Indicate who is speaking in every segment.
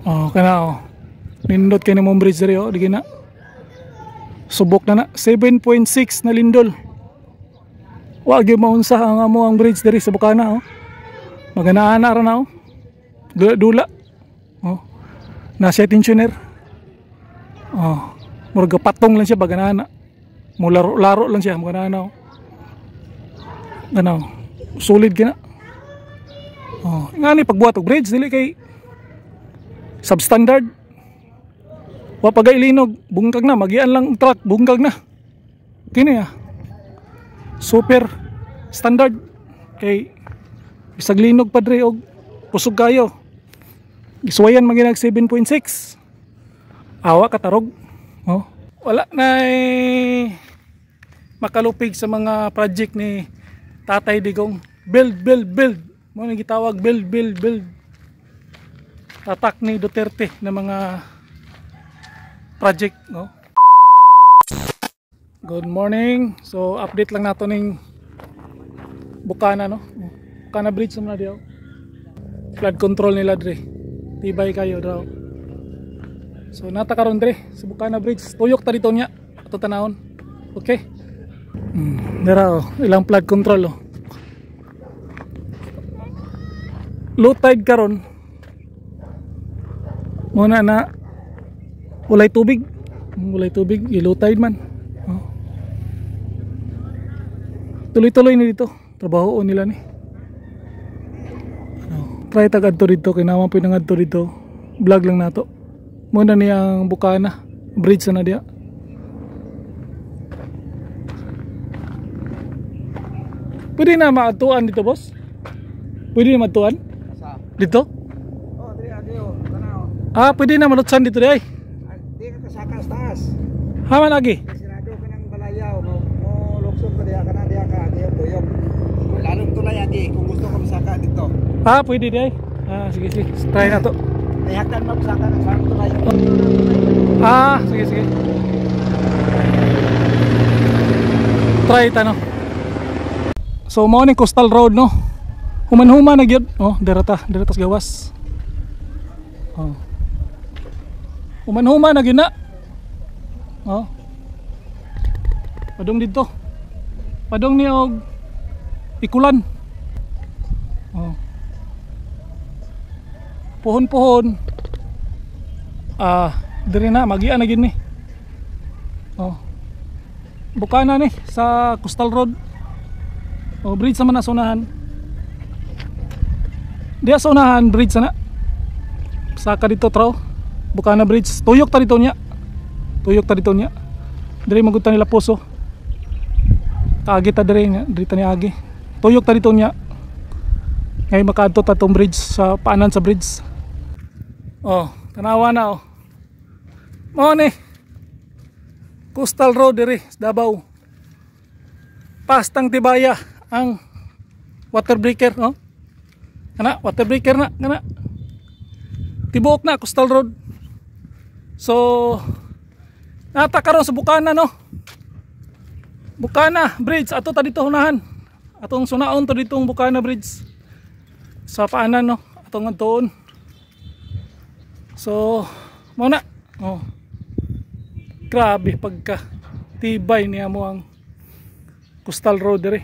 Speaker 1: Oh, kana oh. Nindot kay nimong bridge diri oh, di na. Subok na 7.6 na lindol. Wa gyud maunsa ang amo ang bridge diri sa Bukana oh. Magana-ana ra na oh. Dula. Oh. Na siya tensioner. Oh. Murag patong lang siya bagana-ana. Mo laro lang siya magana-ana oh. Ano? Solid gina. Oh, ngani pagbuhat og bridge dili kay substandard. Wa pagay linog, bungkag na, magian lang truck, bungkag na. Kini ah. Super standard kay bisag linog padre og kusog kayo. Isuwayan maginag 7.6. Awa katarog. Oh, wala na makalupig sa mga project ni Tatay Digong. Build. Mo nang gitawag build. Tatak ni Duterte na mga project, no? Good morning. So update lang nato ning Bukana, no? Bukana Bridge naman na diyo. Flood control nila dre. Tibay kayo daw. So nata karon dre sa Bukana Bridge. Tuyok ta dito nya. Ato tanawon. Okay? Dara oh, ilang flood control oh. Low tide karon. Muna na walay tubig. Low tide man. Oh. Tuloy-tuloy ni dito. Trabaho nila ni. Try tag adto dito kay naman po nang adto dito. Vlog lang nato. Muna ni ang Bukana Bridge na diya. Pwede na maatuan dito, boss? Pwede na maatuan? Dito?
Speaker 2: Oh, diri adio, tanaw.
Speaker 1: Ah, pwede na malutsan dito di ay.
Speaker 2: Di ka kasaka sa taas.
Speaker 1: Haman lagi.
Speaker 2: Sirado ka ng balayaw, mo luksod ka diha kana diha ka, diha tuyok. Lalong tulay adi kung gusto ka masaka dito.
Speaker 1: Ah, pwede di ay. Ah, sige. Try na to.
Speaker 2: Ayatan mo masaka ng sarang tulay.
Speaker 1: Ah, sige. Try ita no. So mo ni coastal road no. Human-human na gyud. Oh, dirata sa gawas. Oh. Human-human na gyud na. Oh. Padong dito. Padong ni og Ikulan. Oh. Pohon-pohon. Ah, diri na magian na gyud ni. Oh. Bukana ni sa coastal road. Oh, bridge naman na sunahan. Diya sa unahan bridge na. Saka dito traw. Bukana Bridge. Tuyok ta dito niya. Diri magunta nila puso. Kaagi ta diri nga, diri ta ni agi. Tuyok ta dito niya. Ngay makaadto ta tong bridge sa paanan sa bridge. Oh, tanawa na oh. Mao ni. Coastal Road diri sa Davao. Pastang Tibaya ang water breaker, oh. Kana water breaker na kana. Tibuok na coastal road. So nata karon sa Bukana no. Bukana Bridge ato ta dito hunahan. Atong sunaon to ditong Bukana Bridge. Sa paanan no, atong adtoon. So mo na. Oh. Grabe pagka tibay niya mo ang coastal road diri.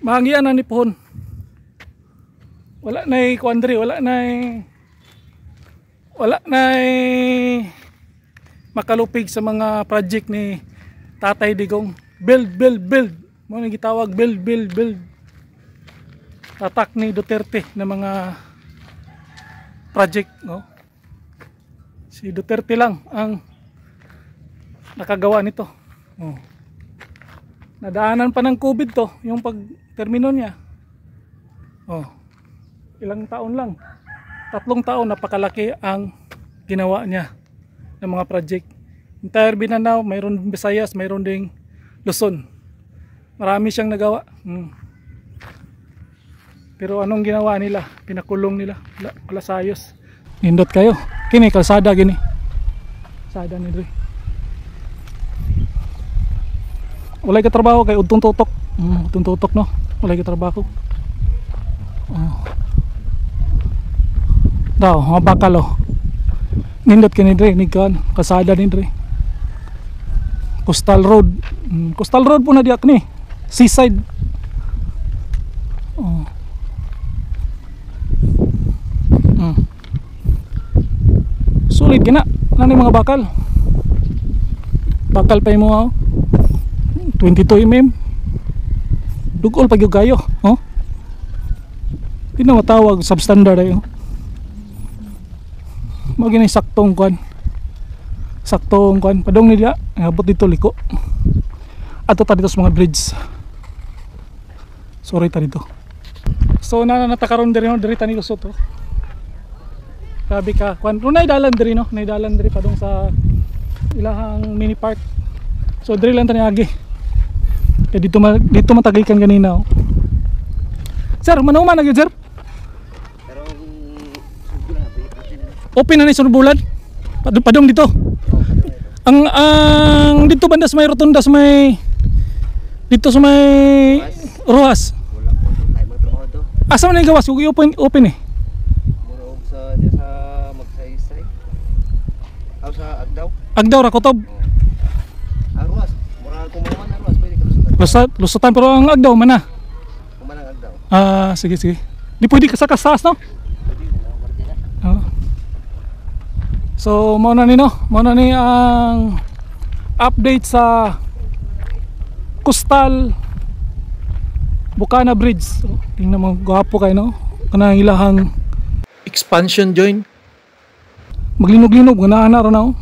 Speaker 1: Mahangian na ni pohon. Wala na kuandri, wala na makalupig sa mga project ni Tatay Digong. Build. Mo nang gitawag build. Tatak ni Duterte na mga project, no? Si Duterte lang ang nakagawa nito. Oh. Nadaanan pa ng COVID to, yung pag-termino niya. Oh. Ilang taon lang, 3 taon, napakalaki ang ginawa niya ng mga project. Entire Mindanao, mayroon Visayas, mayroon ding Luzon. Marami siyang nagawa. Pero anong ginawa nila? Pinakulong nila. Wala sayos. Nindot kayo. Kini kalsada gini. Kalsada ni Dre. Walay ka trabaho kay udtong tutok. Udtong tutok no. Walay ka trabaho. Daw, mga bakal oh. Nindot kini dre ni kan kasada ni dre. Coastal Road. Coastal Road po na diak ni. Seaside. Oh. Sulit gina nani mga bakal. Bakal pa mo 22 mm. Dugol pag yung gayo, oh. Di na matawag substandard ayo. Magini saktong kwan. Saktong kwan padong ni dia, abot dito liko. Ato ta dito sa mga bridge. Sorry ta dito. So natakaron diri no, diri tani lusot oh. Sabi ka, kwan runay dalan diri no, nay dalan diri padong sa ilahang mini park. So diri lang tani agi. Kaya dito matagikan kanina oh. Sir, manuman na gyud sir?
Speaker 2: Pero
Speaker 1: Open na ni surbulan. Padong dito. Ang dito banda sa may rotunda sa may dito sa may Rojas.
Speaker 2: wala po tayo magtrabaho do.
Speaker 1: Asa man ang gawas? Open eh.
Speaker 2: Murog sa di sa magsaysay. Aw sa Agdaw.
Speaker 1: Agdaw ra Kotob.
Speaker 2: Arwas. Murag kumuman arwas pwede ka lusutan.
Speaker 1: Lusutan pero ang Agdaw man na.
Speaker 2: Kumanang Agdaw.
Speaker 1: Sige. Di pwede ka sa kasas no?
Speaker 2: Pwede na pwede na.
Speaker 1: So mao na ni no, mao na ni ang update sa Coastal Bukana Bridge. So, tingnan mo gwapo kay no. Kanang ilahang expansion joint. Maglinog-linog nga na ra na oh.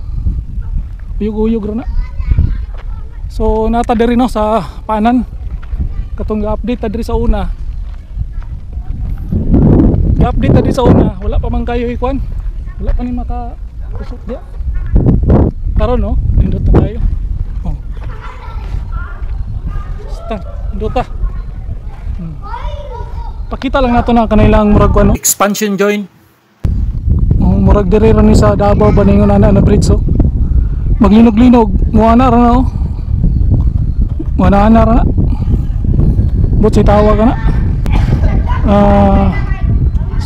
Speaker 1: Uyog-uyog ra na. So nata diri no sa panan. Katong update ta diri sa una. I-update ta diri sa una, wala pa man kayo ikwan. Wala pa ni maka kusot dia. Karon no, nindot na tayo. Oh. Stang, nindot ta. Pakita lang nato na kanailang murag ano, expansion joint. Murag diri ra ni sa Davao baningon ana na bridge so. Maglinog-linog, muana ra na oh. Muana ra na. Bot si tawag na.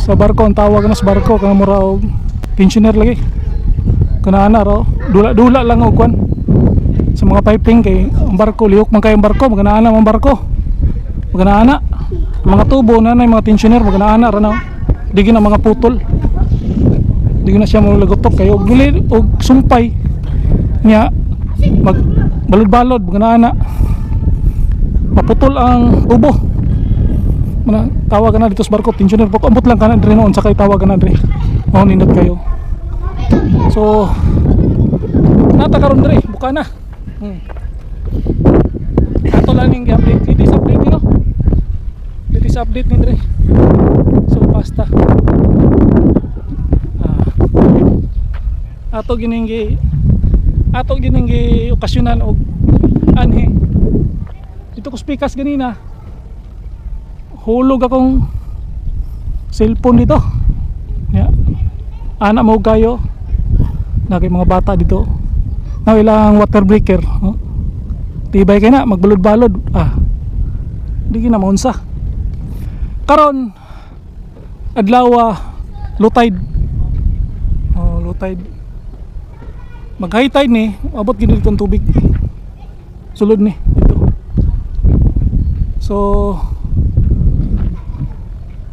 Speaker 1: Sa barko ang tawag na sa barko kang mura og pensioner lagi. Kana ana ro, dula-dula lang og kwan. Sa mga piping kay ang barko lihok man kay ang barko, magana ana ang barko. Magana ana. Mga tubo na nay mga pensioner magana ana ra na. Digi na mga putol. Digi na siya mo lagotok kay og gili og sumpay nya mag balod-balod magana ana. Maputol ang tubo. Mana tawagan na dito sa barko pensioner po ambot lang kana diri noon sakay tawagan na diri mao nindot kayo so nata karon diri Bukana ato lang ning update latest update no latest update ni diri so basta ato giningi okasyonan og anhe dito ko speakers ganina hulog akong cellphone dito. Yeah. Anak mo kayo. Nagay mga bata dito. Na ilang water breaker, oh. Tibay kay na magbalod-balod. Di gina maunsa. Karon adlaw low tide. Oh, low tide. Mag high tide ni, abot gid dito ang tubig. Sulod ni dito. So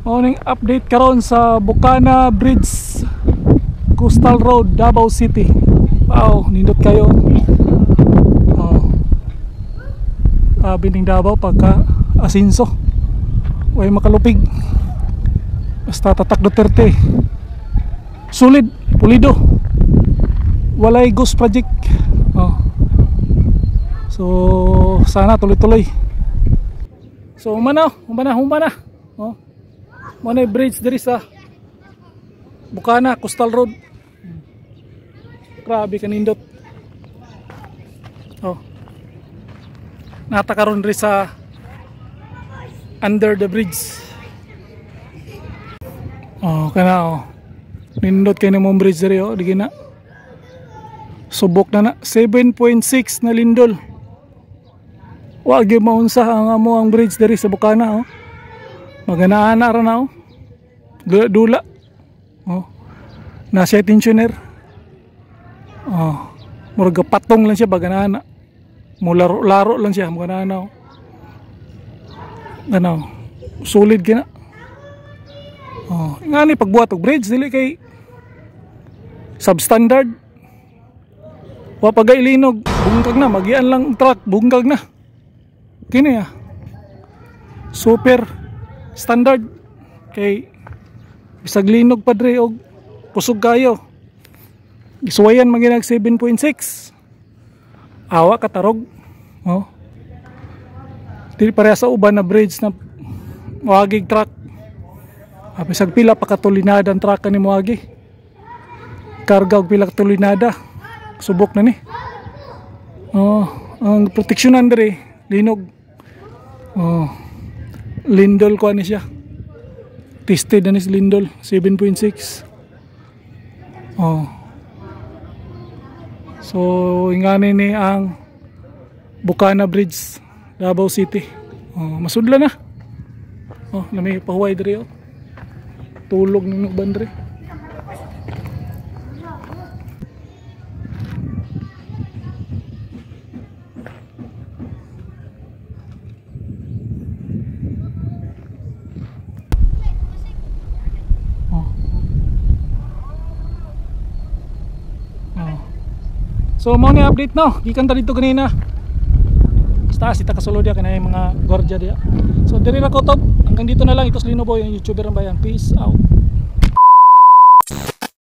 Speaker 1: morning update karon sa Bukana Bridge Coastal Road Davao City. Wow, nindot kayo. Bining Davao pagka asinso. Way makalupig. Basta tatak Duterte. Sulit, pulido. Walay ghost project. So sana tuloy-tuloy. So humana. Manay bridge diri sa Bukana Coastal Road. Grabe kanindot. Nata karon diri sa under the bridge. Kana nindot kay na mong bridge diri di gina. Subok na 7.6 na lindol. Wa gyud maunsa ang amo ang bridge diri sa Bukana Magana-ana ra na dula. Na siya tensioner. murag patong lang siya baganana. Mo laro lang siya mga nanaw. Ganaw. Solid gina. Oh, nga ni pagbuhat og bridge dili kay substandard. Wa pagailinog, bungkag na, magian lang ang truck, bungkag na. Kini super standard kay bisag linog padre og pusog kayo. Isuwayan maginag 7.6. Awa katarog. Oh. Dili pareha sa uban na bridge na wagig truck. Bisag pila pa katulinada ang truck ni moagi. Karga og pila katulinada. Subok na ni. Oh, ang proteksyonan diri linog. Oh. Lindol ko ani siya. Tested na ni Lindol 7.6. Oh. So ingani ni ang Bukana Bridge, Davao City. Oh, masudla na. Oh, nami pahuway diri oh. Tulog ng bandre. So mo ni update no, gikan ta dito kanina. Basta sita kasulod ya kanay mga gwardiya dia. So diri ra ko tob, hanggang dito na lang. Ito si Lino Boy, yung YouTuber ng bayan. Peace out.